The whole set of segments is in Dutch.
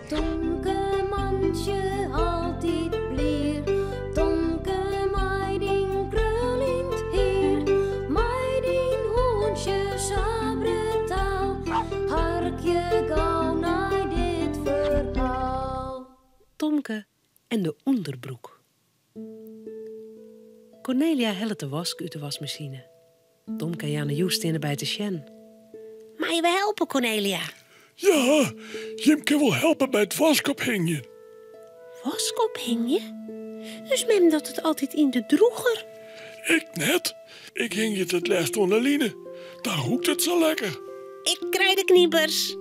Tomke mandje altijd blier. Tomke meiding krul in het heer. Meiding hoentje sabre taal. Harkje gauw naar dit verhaal. Tomke en de onderbroek. Cornelia helpt de wask uit de wasmachine. Tomke en Janne staan bij te sjen. Mag je wel helpen, Cornelia? Ja, Jim kan wel helpen bij het waskophengen. Waskophengen? Dus mem dat het altijd in de droeger. Ik net. Ik hing het laatst onder line. Daar roekt het zo lekker. Ik krijg de kniepers.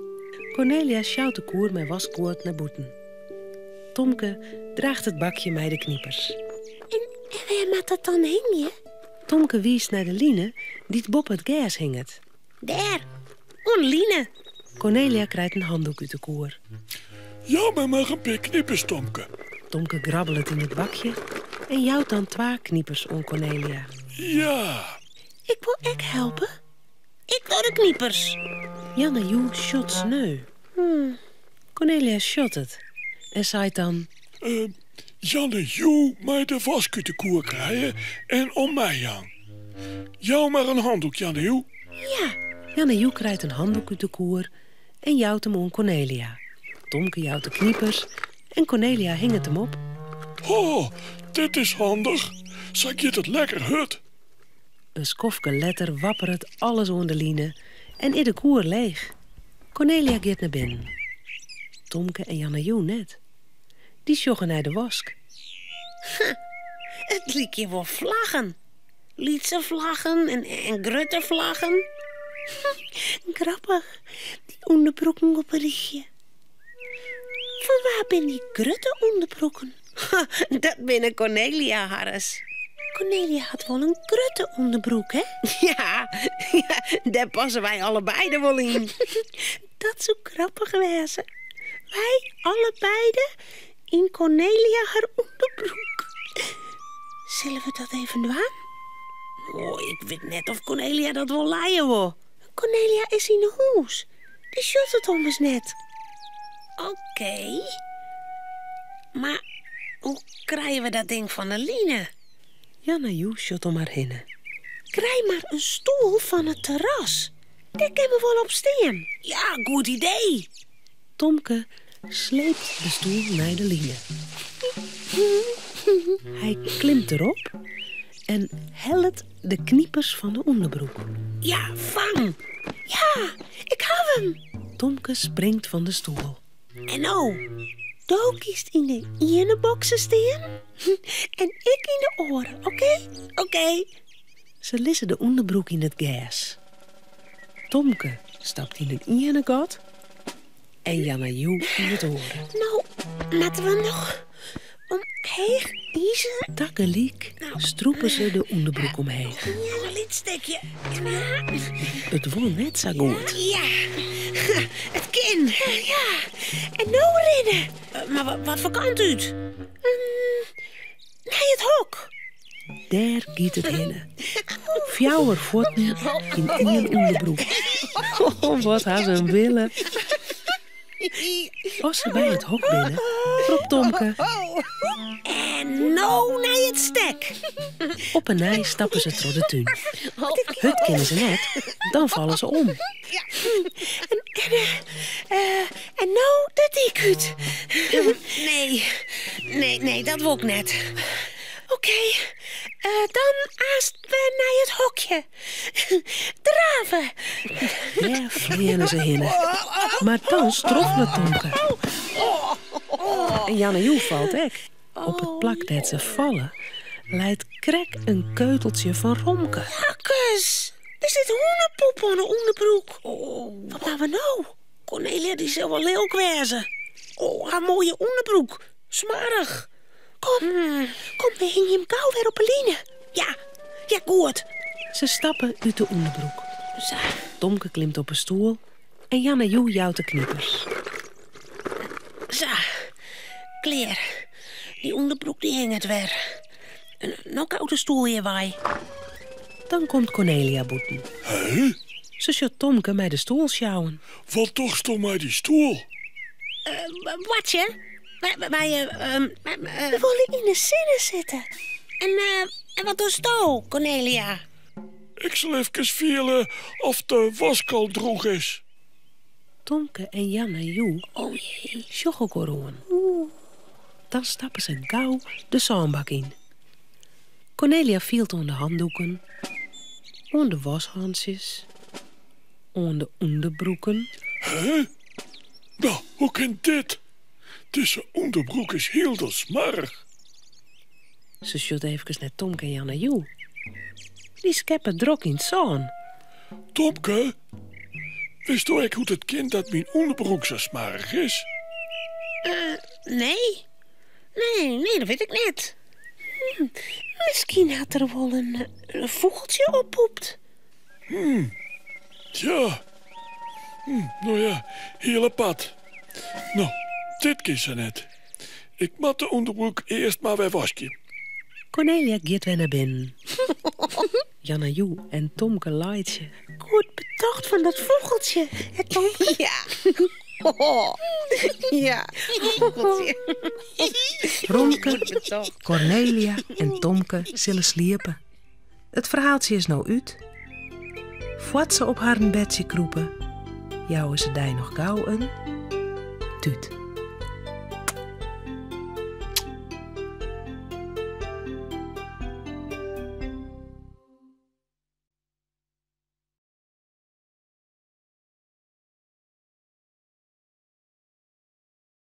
Cornelia sjouwt de koer met waskoord naar boeten. Tomke draagt het bakje met de kniepers. En waar moet dat dan hingen? Tomke wiest naar de line die het bob het gas hinget. Daar, online. Cornelia krijgt een handdoek uit de koer. Ja, maar mag een paar knippers, Tomke. Tomke grabbelt het in het bakje en jouwt dan 2 kniepers om Cornelia. Ja. Ik wil ek helpen. Ik doe de kniepers. Janne shot sneu. Cornelia shot het en zei dan... Janne mij de wask uit de koer krijgen en om mij aan. Jou maar een handdoek, Janne. Ja. Janne krijgt een handdoek uit de koer en jouwt hem om Cornelia. Tomke jouwt de kniepers en Cornelia hing het hem op. Oh, dit is handig. Zeg je het lekker hut? Een skofke letter wappert alles onder de line en in de koer leeg. Cornelia gaat naar binnen. Tomke en Janne net. Die sjoggen naar de wask. Het liet je wel vlaggen. Lietse vlaggen en grutte vlaggen. Grappig, die onderbroeken op een richtje. Van waar ben die grutte onderbroeken? Dat binnen Cornelia, Harris. Cornelia had wel een grutte onderbroek, hè? Ja, daar passen wij allebei er wel in. Dat zou grappig wezen. Wij allebei in Cornelia haar onderbroek. Zullen we dat even doen? Oh, ik weet net of Cornelia dat wil laaien wil. Cornelia is in de huis. Die shot het om eens net. Oké. Maar hoe krijgen we dat ding van de line? Janne shot om haar hinnen. Krijg maar een stoel van het terras. Daar kunnen we wel op staan. Ja, goed idee. Tomke sleept de stoel naar de line. Hij klimt erop en helpt de kniepers van de onderbroek. Ja, vang! Ja, ik hou hem! Tomke springt van de stoel. En nou, Doe kiest in de ene boksen staan en ik in de oren, oké? Oké. Ze lissen de onderbroek in het gas. Tomke stapt in het ene gat en Janne in het oren. Nou, laten we nog omheen kiezen. Tegelijk stroepen ze de onderbroek omheen. Ja, een lidstekje. Ja. Het won net zo goed. Ja, het kind. Ja, en nou rennen. Maar wat voor kant uit? Naar het hok. Daar giet het heen. Fjouwer voeten in één onderbroek. Oh, wat had ze hem willen. Als ze bij het hok binnen, roept Tomke. En nou naar het stek. Op een nij stappen ze door de tuin. Het kennen ze net, dan vallen ze om. En nou dat ik het. Nee, dat wil ik net. Oké, dan haast we naar het hokje. Draven. Ja, vliegen ze heen. Maar dan stroffelen Tomke. En Janne valt ek. Op het plak dat ze vallen, leidt Krek een keuteltje van Romke. Jakkes, er zit hondenpoep aan de onderbroek. Wat gaan we nou? Cornelia die zal wel leeuw wezen. Oh, haar mooie onderbroek. Smarig. Kom, we hingen hem gauw weer op een line. Ja, goed. Ze stappen uit de onderbroek. Zo. Tomke klimt op een stoel en Janne jouwt de knippers. Zo, Kleer. Die onderbroek die hing het weer. Nou koud de stoel hier waai. Dan komt Cornelia boeten. Hé? Ze shot Tomke met de stoel sjouwen. Wat toch stond mij die stoel? Watje? We willen in de zinnen zitten. En wat doe je, Cornelia? Ik zal even vielen of de wask al droeg is. Tomke en Jan en Joe Oh jee. sjoggen gewoon. Dan stappen ze gauw de zandbak in. Cornelia vielt om de handdoeken, om de washandjes, om de onderbroeken. Hè? Nou, hoe kan dit? Deze onderbroek is heel smarig. Ze sjut even naar Tomke en Jan en Joe. Die scheppen drok in het zon. Tomke, wist u ook hoe het kind dat mijn onderbroek zo smarig is? Nee, dat weet ik niet. Misschien had er wel een vogeltje oppoept. Ja. Nou ja, hele pad. Nou, dit keer ze net. Ik moet de onderbroek eerst maar weer wasken. Cornelia gaat weer naar binnen. Jan en Joe en Tomke laaitje. Goed bedacht van dat vogeltje, hè, Tom? Ja. Ja. Ronke, Cornelia en Tomke zullen sliepen. Het verhaaltje is nou uit. Voort ze op haar bedje kroepen, jouwen ze daar nog gauw een tuut.